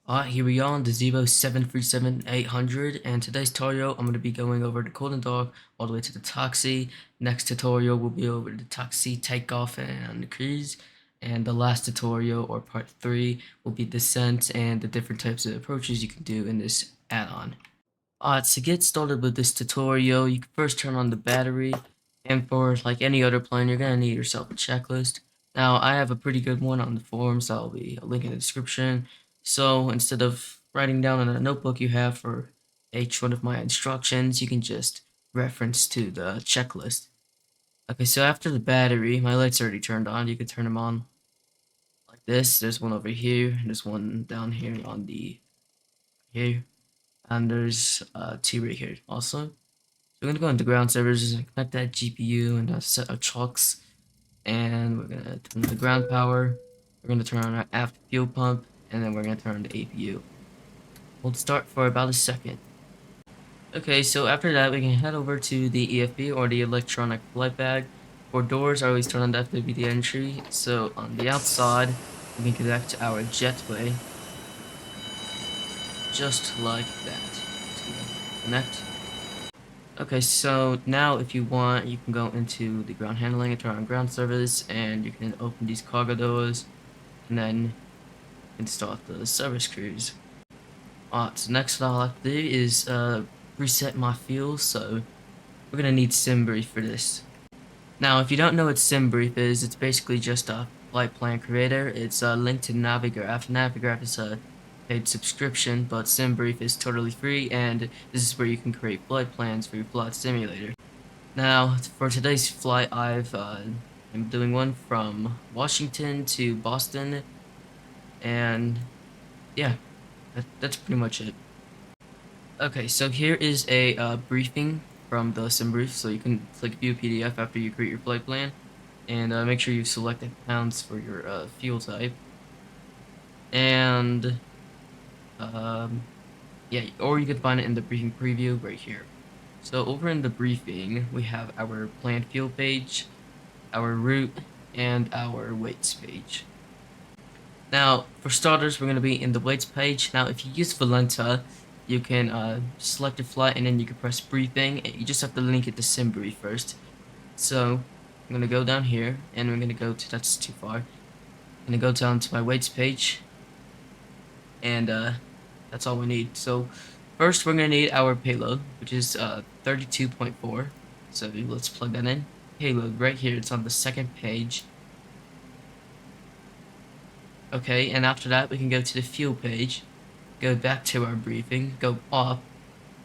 Alright, here we are on the Zibo 737-800, and today's tutorial I'm going to be going over the cold and dark all the way to the taxi. Next tutorial will be over the taxi, takeoff, and cruise. And the last tutorial, or part 3, will be descent and the different types of approaches you can do in this add-on. Alright, to get started with this tutorial, you can first turn on the battery, and for like any other plane, you're going to need yourself a checklist. Now, I have a pretty good one on the forums, I'll be a link in the description. So, instead of writing down in a notebook you have for each one of my instructions, you can just reference to the checklist. Okay, so after the battery, my light's already turned on, you can turn them on like this. There's one over here, and there's one down here on the here. And there's two right here also. So we're gonna go into ground servers and connect that GPU and a set of chocks, and we're gonna turn on the ground power. We're gonna turn on our aft fuel pump, and then we're gonna turn on the APU. We'll start for about a second. Okay, so after that we can head over to the EFB, or the electronic flight bag. For doors, I always turn on the FWD entry. So on the outside, we can connect our jetway just like that. Connect. Okay, so now if you want, you can go into the ground handling and turn on ground service, and you can open these cargo doors, and then you can start the service cruise. Alright, so next what I'll have to do is reset my fuel, so we're going to need Simbrief for this. Now, if you don't know what Simbrief is, it's basically just a flight plan creator. It's linked to Navigraph. Navigraph is a paid subscription, but Simbrief is totally free, and this is where you can create flight plans for your flight simulator. Now, for today's flight, I'm doing one from Washington to Boston, and yeah, that's pretty much it. Okay, so here is a briefing from the Simbrief, so you can click View PDF after you create your flight plan, and make sure you've selected pounds for your fuel type, and yeah, or you can find it in the briefing preview right here. So over in the briefing, we have our planned fuel page, our route, and our weights page. Now, for starters, we're going to be in the weights page. Now, if you use Valenta, you can select your flight, and then you can press briefing. And you just have to link it to Simbrief first. So, I'm going to go down here, and we're going to go to, that's too far. I'm going to go down to my weights page, and that's all we need. So, first, we're going to need our payload, which is 32.4. So, let's plug that in. Payload right here, it's on the second page. Okay, and after that, we can go to the fuel page, go back to our briefing, go up,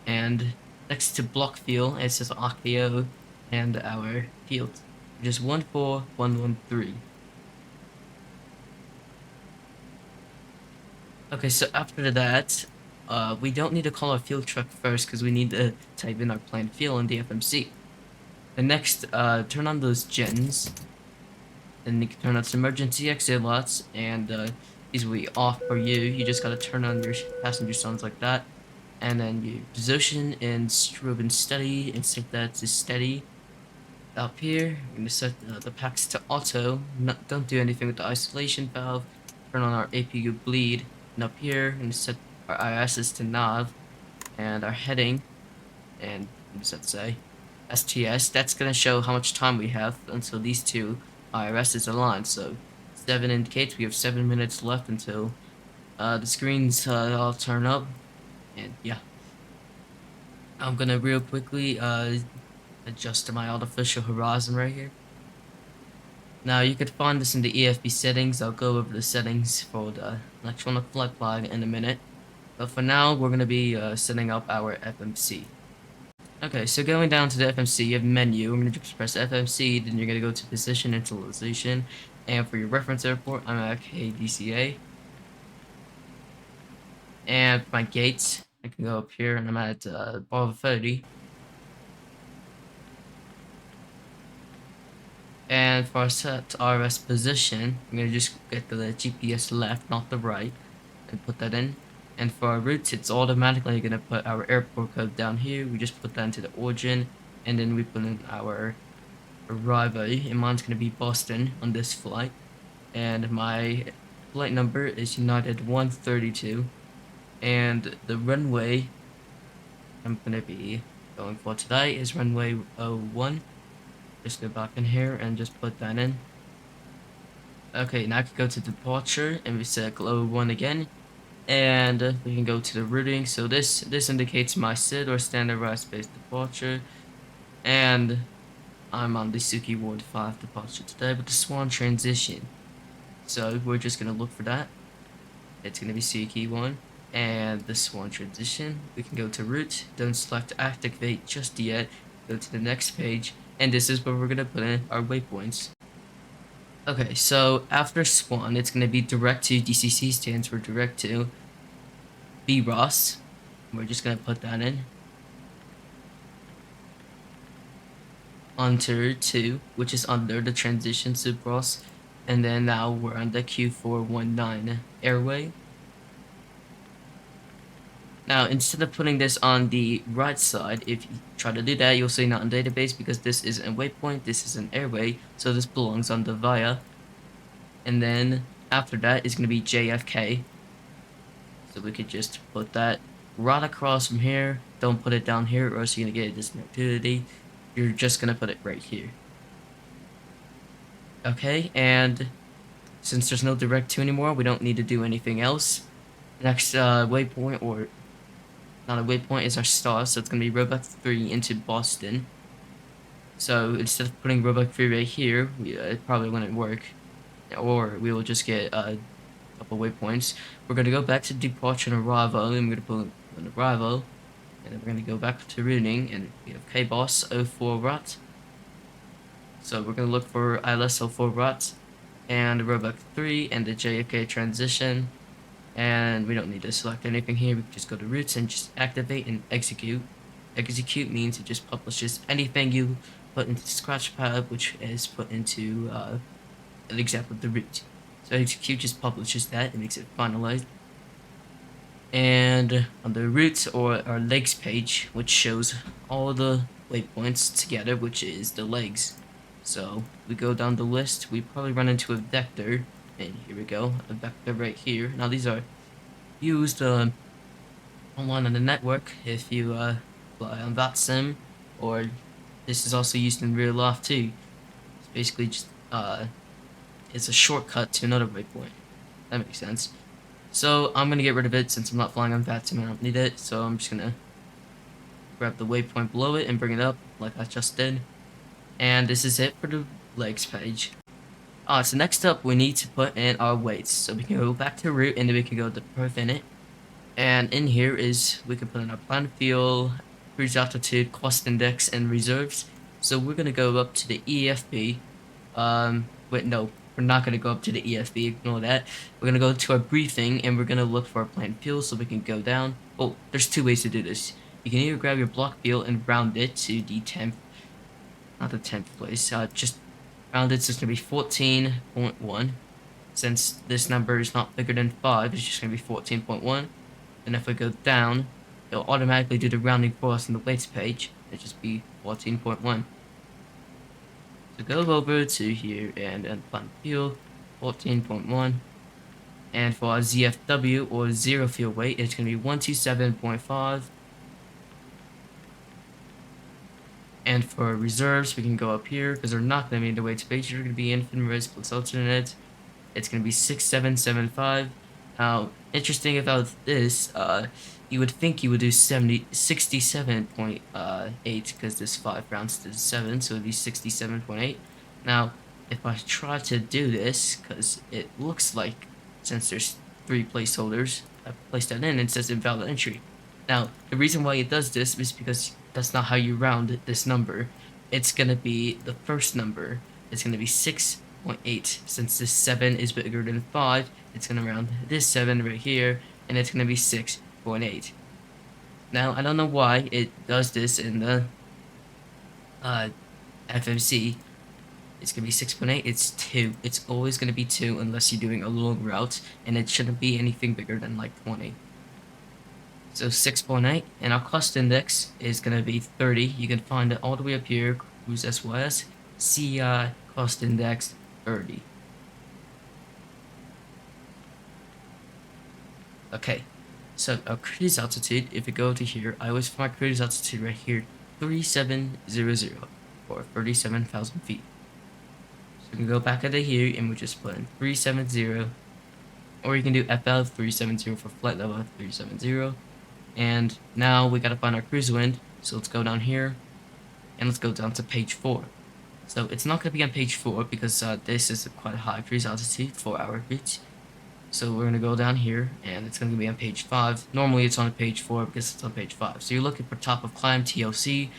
and next to block fuel, it says OCTO and our field, which is 14113. Okay, so after that, we don't need to call our fuel truck first because we need to type in our planned fuel in the FMC. The next, turn on those gens. Then you can turn on some emergency exit lots, and these will be off for you. You just gotta turn on your passenger sounds like that, and then you position and strobe and steady, and set that to steady. Up here, I'm gonna set the packs to auto. Don't do anything with the isolation valve. Turn on our APU bleed, and up here, I'm gonna set our IRSs to nav, and our heading, and what does that say? STS. That's gonna show how much time we have until these two IRSs align. So 7 indicates we have 7 minutes left until the screens all turn up, and yeah. I'm gonna real quickly adjust to my artificial horizon right here. Now you could find this in the EFB settings. I'll go over the settings for the electronic flight flag in a minute, but for now we're gonna be setting up our FMC. Okay, so going down to the FMC, you have menu. I'm going to just press FMC, then you're going to go to position initialization, and for your reference airport, I'm at KDCA. And for my gates, I can go up here, and I'm at Bravo 30. And for our set RS position, I'm going to just get the GPS left, not the right, and put that in. And for our routes, it's automatically going to put our airport code down here. We just put that into the origin, and then we put in our arrival, and mine's going to be Boston on this flight. And my flight number is United 132. And the runway I'm gonna be going for today is runway 01. Just go back in here and just put that in. Okay, now I can go to departure and we set 01 again. And we can go to the routing. So this indicates my SID or standardized space departure. And I'm on the Suki Ward 5 departure today with the Swan transition. So we're just gonna look for that. It's gonna be Suki 1 and the Swan transition. We can go to route, don't select activate just yet, go to the next page, and this is where we're gonna put in our waypoints. Okay, so after Swan, it's gonna be direct to DCC, stands for direct to BROS. We're just gonna put that in. Under 2, which is under the transition subros, and then now we're on the Q419 airway. Now, instead of putting this on the right side, if you try to do that, you'll see not in database because this is a waypoint, this is an airway, so this belongs on the VIA. And then after that is going to be JFK. So we could just put that right across from here. Don't put it down here or else you're going to get a disconnectivity. You're just going to put it right here. Okay, and since there's no direct 2 anymore, we don't need to do anything else. Next waypoint, or not a waypoint, is our star, so it's going to be Robot 3 into Boston. So instead of putting Robot 3 right here, it probably wouldn't work. Or we will just get a couple waypoints. We're going to go back to departure and arrival, and we're going to put an arrival. And then we're going to go back to routing, and we have KBoss 04 rot. So we're going to look for ILS 04 rot, and Robot 3, and the JFK transition. And we don't need to select anything here. We can just go to routes and just activate and execute. Execute means it just publishes anything you put into Scratchpad, which is put into an example of the route. So execute just publishes that and makes it finalized. And on the routes or our legs page, which shows all the waypoints together, which is the legs. So we go down the list, we probably run into a vector, and here we go, a vector right here. Now these are used online on the network if you fly on VATSIM, or this is also used in real life too. It's basically just it's a shortcut to another waypoint. That makes sense. So I'm gonna get rid of it since I'm not flying on VATSIM. I don't need it. So I'm just gonna grab the waypoint below it and bring it up like I just did. And this is it for the legs page. So next up we need to put in our weights. So we can go back to route and then we can go to perf init. And in here is we can put in our plan fuel, cruise altitude, cost index, and reserves. So we're gonna go up to the EFB. Wait, no, we're not gonna go up to the EFB. Ignore that. We're gonna go to our briefing and we're gonna look for our plan fuel so we can go down. Oh, there's 2 ways to do this. You can either grab your block fuel and round it to the 10th, not the 10th place. Just round it, so it's gonna be 14.1. Since this number is not bigger than 5, it's just gonna be 14.1. And if we go down, it'll automatically do the rounding for us on the weights page. It'll just be 14.1. So go over to here and plan fuel, 14.1. And for our ZFW or zero fuel weight, it's going to be 127.5. And for reserves, we can go up here because they're not going to be in the weights page. They're going to be infinite risk plus alternate. It's going to be 6775. Now, interesting about this, you would think you would do 67.8 because this 5 rounds to 7, so it would be 67.8. Now, if I try to do this, because it looks like, since there's 3 placeholders, I placed that in and it says invalid entry. Now, the reason why it does this is because that's not how you round this number. It's going to be the first number. It's going to be 6.8. Since this 7 is bigger than 5, it's going to round this 7 right here, and it's going to be 6.8. Now, I don't know why it does this in the FMC. It's going to be 6.8. It's 2. It's always going to be 2 unless you're doing a long route, and it shouldn't be anything bigger than like 20. So 6.8, and our cost index is going to be 30. You can find it all the way up here, Cruise SYS, CI, cost index 30. Okay, So our cruise altitude, if we go to here, I always find my cruise altitude right here, 3700 or 37,000 feet. So we can go back into here and we just put in 370, or you can do FL 370 for flight level 370. And now we gotta find our cruise wind. So let's go down here and let's go down to page 4. So it's not gonna be on page 4 because this is quite a high cruise altitude, 4-hour reach. So we're gonna go down here and it's gonna be on page 5. Normally it's on page 4 because it's on page 5. So you're looking for top of climb TLC,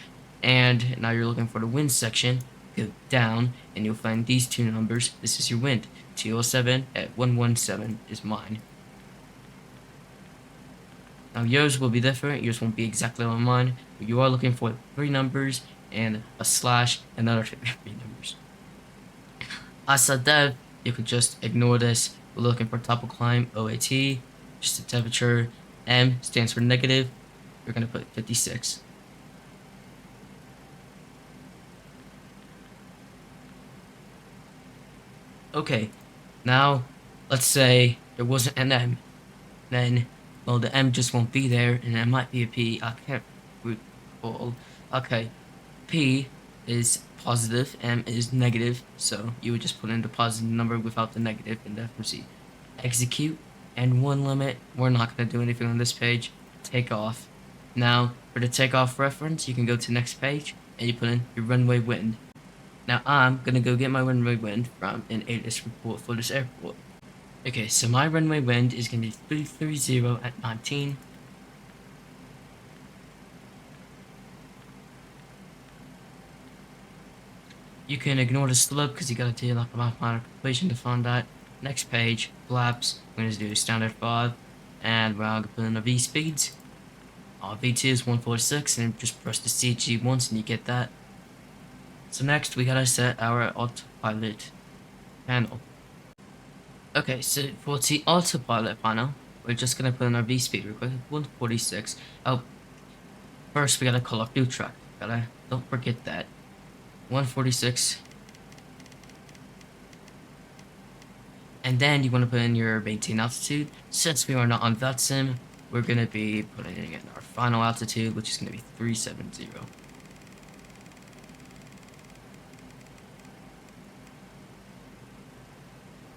and now you're looking for the wind section. Go down and you'll find these two numbers. This is your wind. TL7 at 117 is mine. Now yours will be different. Yours won't be exactly on mine, but you are looking for 3 numbers and a slash and another 3 numbers. As a dev, you could just ignore this. We're looking for top of climb, OAT, just the temperature. M stands for negative. We're going to put 56. Okay, now let's say there wasn't an M. Then, well, the M just won't be there, and there might be a P. I can't recall. Okay, P is positive, M is negative, so you would just put in the positive number without the negative in the FMC. Execute, and one limit. We're not going to do anything on this page. Take off. Now, for the takeoff reference, you can go to next page, and you put in your runway wind. Now, I'm going to go get my runway wind from an ATIS report for this airport. Okay, so my runway wind is going to be 330 at 19. You can ignore the slope because you got to do like a mathematical equation to find that. Next page, flaps. We're going to do standard 5, and we're going to put in the V speeds. V2 is 146, and just press the CG once and you get that. So next, we gotta set our autopilot panel. Okay, so for the autopilot panel, we're just gonna put in our V speed real quick, 146. Oh, first we gotta call our fuel track. Don't forget that. 146. And then you want to put in your maintain altitude. Since we are not on that sim, we're going to be putting in our final altitude, which is going to be 370.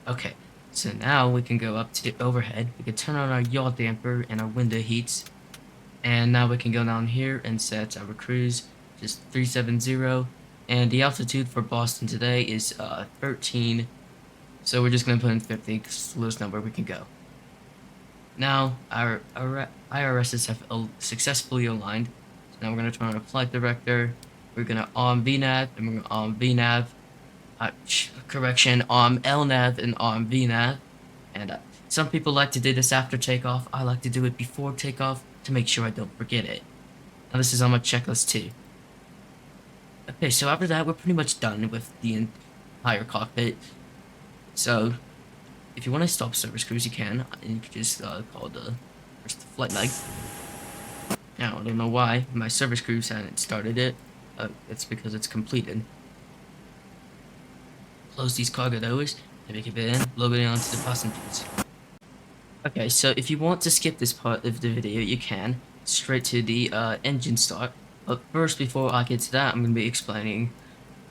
Okay, so now we can go up to overhead. We can turn on our yaw damper and our window heats. And now we can go down here and set our cruise, just 370. And the altitude for Boston today is 13. So we're just going to put in 50 because it's the lowest number we can go. Now, our IRSs have successfully aligned. So now we're going to turn on our flight director. We're going to VNAV, and we're going to VNAV. LNAV and VNAV. And some people like to do this after takeoff. I like to do it before takeoff to make sure I don't forget it. Now this is on my checklist too. Okay, so after that, we're pretty much done with the entire cockpit. So, if you want to stop service cruise, you can, and you can just call the first flight leg. Now, I don't know why my service cruise hadn't started it. It's because it's completed. Close these cargo doors, and make it in, load it onto the passengers. Okay, so if you want to skip this part of the video, you can, straight to the engine start. But first, before I get to that, I'm going to be explaining,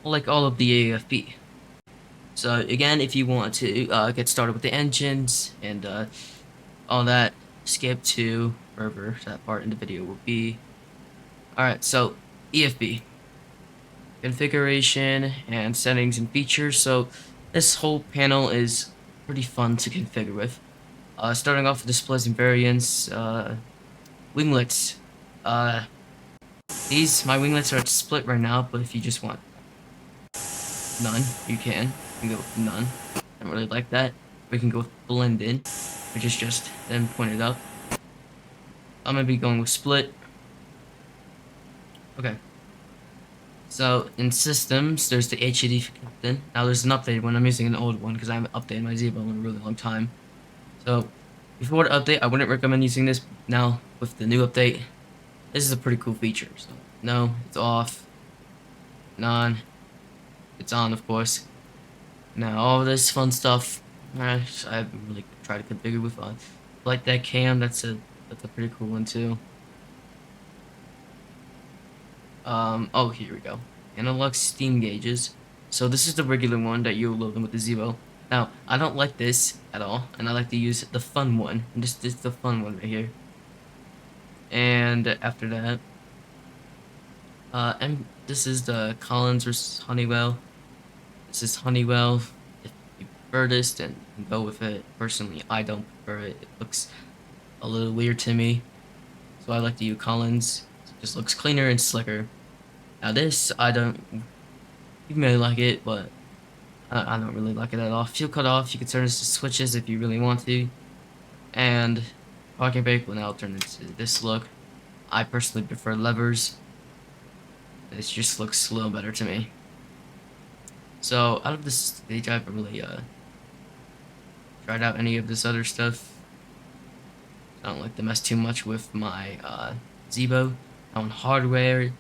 like, all of the AFB. So again, if you want to get started with the engines and all that, skip to wherever that part in the video will be. Alright, so EFB. Configuration and settings and features. So this whole panel is pretty fun to configure with. Starting off with displays and variants, winglets. My winglets are split right now, but if you just want none, you can. We can go with none. I don't really like that. We can go with blended, which is just them pointed up. I'm gonna be going with split. Okay. So in systems, there's the HUD for Captain. Now there's an updated one. I'm using an old one because I haven't updated my Zibo in a really long time. So before the update, I wouldn't recommend using this. Now with the new update, this is a pretty cool feature. So no, it's off. None. It's on, of course. Now all this fun stuff, I haven't really tried to configure with like that cam. That's a That's a pretty cool one too. Oh, here we go. Analog steam gauges. So this is the regular one that you're loading with the Zibo. Now, I don't like this at all, and I like to use the fun one. And this is the fun one right here. And after that, and this is the Collins versus Honeywell. This is Honeywell. If you prefer this, then you can go with it. Personally, I don't prefer it. It looks a little weird to me. So I like to use Collins. It just looks cleaner and slicker. Now this, I don't. You may like it, but I don't really like it at all. Fuel cut off, you can turn this to switches if you really want to. And parking brake will now turn into this look. I personally prefer levers. It just looks a little better to me. So out of this stage, I haven't really tried out any of this other stuff. I don't like to mess too much with my Zibo. On hardware,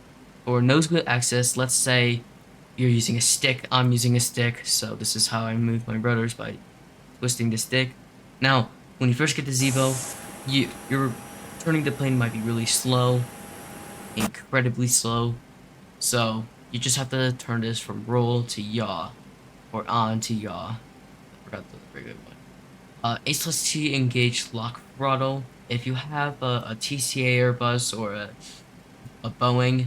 for nose wheel access, let's say you're using a stick, I'm using a stick, so this is how I move my rotors, by twisting the stick. Now, when you first get the Zibo, you're turning the plane might be really slow, incredibly slow, so you just have to turn this from roll to yaw, or on to yaw. I forgot the very good one. A/T engage lock throttle. If you have a TCA Airbus or a Boeing,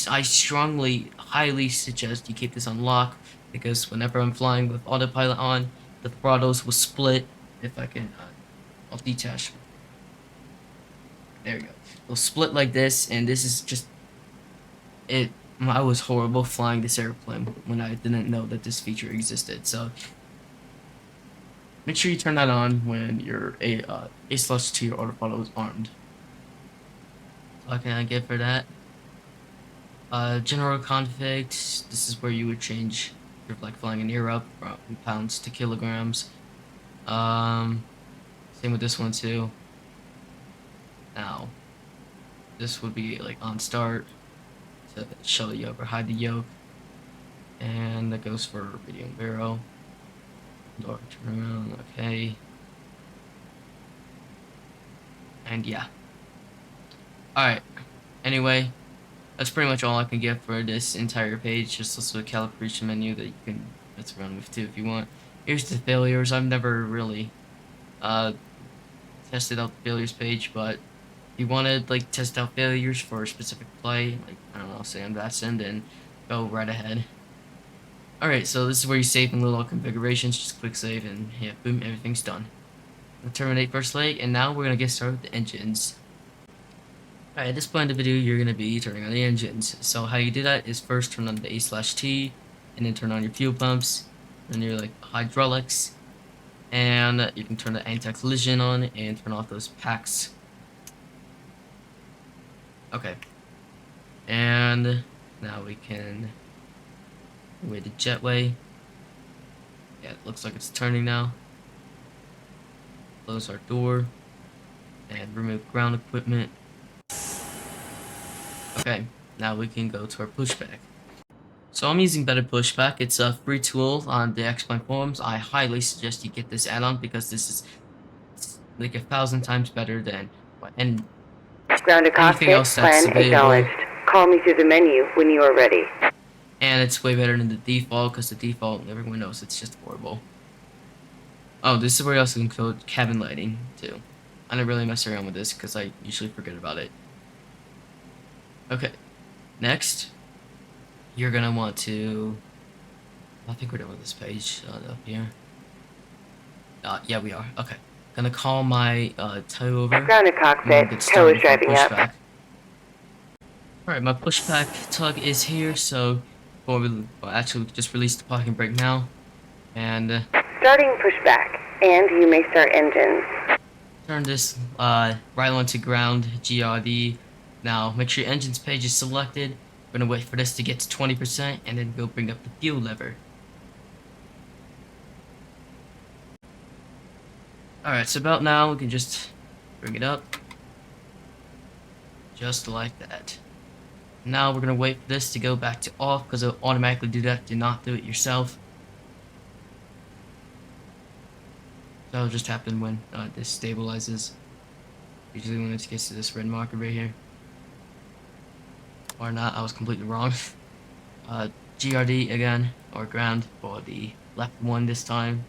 I strongly, highly suggest you keep this on lock, because whenever I'm flying with autopilot on, the throttles will split. If I can, I'll detach. There we go. It'll split like this, and this is just it. I was horrible flying this airplane when I didn't know that this feature existed. So make sure you turn that on when your A/T or autopilot is armed. So what can I get for that? General config, this is where you would change, if like flying an air up from pounds to kilograms. Same with this one too. Now, this would be like on start to show the yoke or hide the yoke. And that goes for medium barrel. Door turn around, okay. And yeah. Alright. Anyway, that's pretty much all I can get for this entire page. Just also a calibration menu that you can mess around with too if you want. Here's the failures. I've never really tested out the failures page, but if you want to like test out failures for a specific play, like I don't know, say on Vatson, then go right ahead. Alright, so this is where you save in little configurations. Just click save and yeah, boom, everything's done. We'll terminate first leg, and now we're gonna get started with the engines. Alright, at this point in the video, you're going to be turning on the engines. So how you do that is first turn on the A/T, and then turn on your fuel pumps, then your like hydraulics, and you can turn the anti-collision on and turn off those packs. Okay, and now we can wait the jetway. Yeah, it looks like it's turning now. Close our door and remove ground equipment. Okay, now we can go to our pushback. So I'm using Better Pushback. It's a free tool on the Xplane forums. I highly suggest you get this add-on because this is like 1,000 times better than anything else that's available. Call me through the menu when you are ready. And it's way better than the default, because the default, everyone knows, it's just horrible. Oh, this is where you also include cabin lighting too. I don't really mess around with this because I usually forget about it. Okay, next, you're gonna want to, I think we're done with this page up here. Yeah, we are. Okay, gonna call my tow over. Ground to cockpit, tow is driving up. Alright, my pushback tug is here, so we actually just release the parking brake now. And starting pushback, and you may start engines. Turn this right on to ground, GRD. Now, make sure your engines page is selected. We're gonna wait for this to get to 20%, and then go bring up the fuel lever. Alright, so about now, we can just bring it up. Just like that. Now, we're gonna wait for this to go back to off, because it'll automatically do that. Do not do it yourself. That'll just happen when this stabilizes. Usually when it gets to this red marker right here. Or not, I was completely wrong. GRD again, or ground for the left one this time.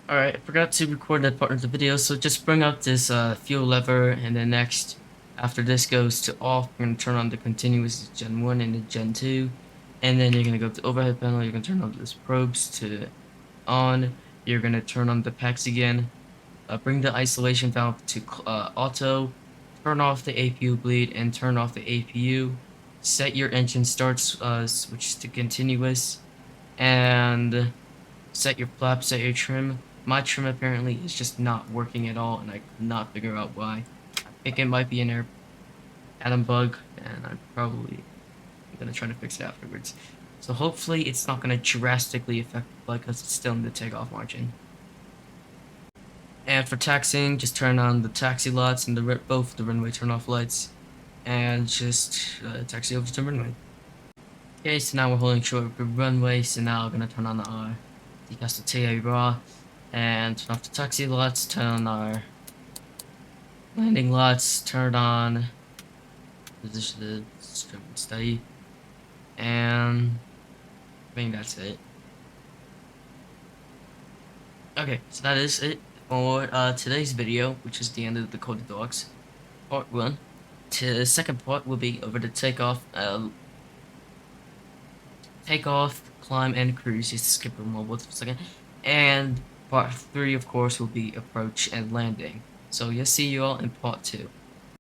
Alright, I forgot to record that part of the video, so just bring up this fuel lever, and then next, after this goes to off, we're going to turn on the continuous Gen 1 and the Gen 2, and then you're going to go to overhead panel, you're going to turn on this probes to on, you're going to turn on the packs again, bring the isolation valve to auto, turn off the APU bleed, and turn off the APU, set your engine start switch to continuous, and set your flap, set your trim. My trim apparently is just not working at all, and I could not figure out why. I think it might be an air atom bug, and I'm probably gonna try to fix it afterwards. So hopefully it's not gonna drastically affect the flight because it's still in the takeoff margin. And for taxiing, just turn on the taxi lights and both the runway turn off lights, and just taxi over to the runway. Okay, so now we're holding short of the runway, so now we're gonna turn on our decast the TA raw, and turn off the taxi lights, turn on our landing lights, turn on position the strip and steady, and I think that's it. Okay, so that is it for today's video, which is the end of the Code of Dogs part 1. The second part will be over the takeoff, climb, and cruise. Just skip them all for a second. And part 3, of course, will be approach and landing. So, you'll see you all in part 2.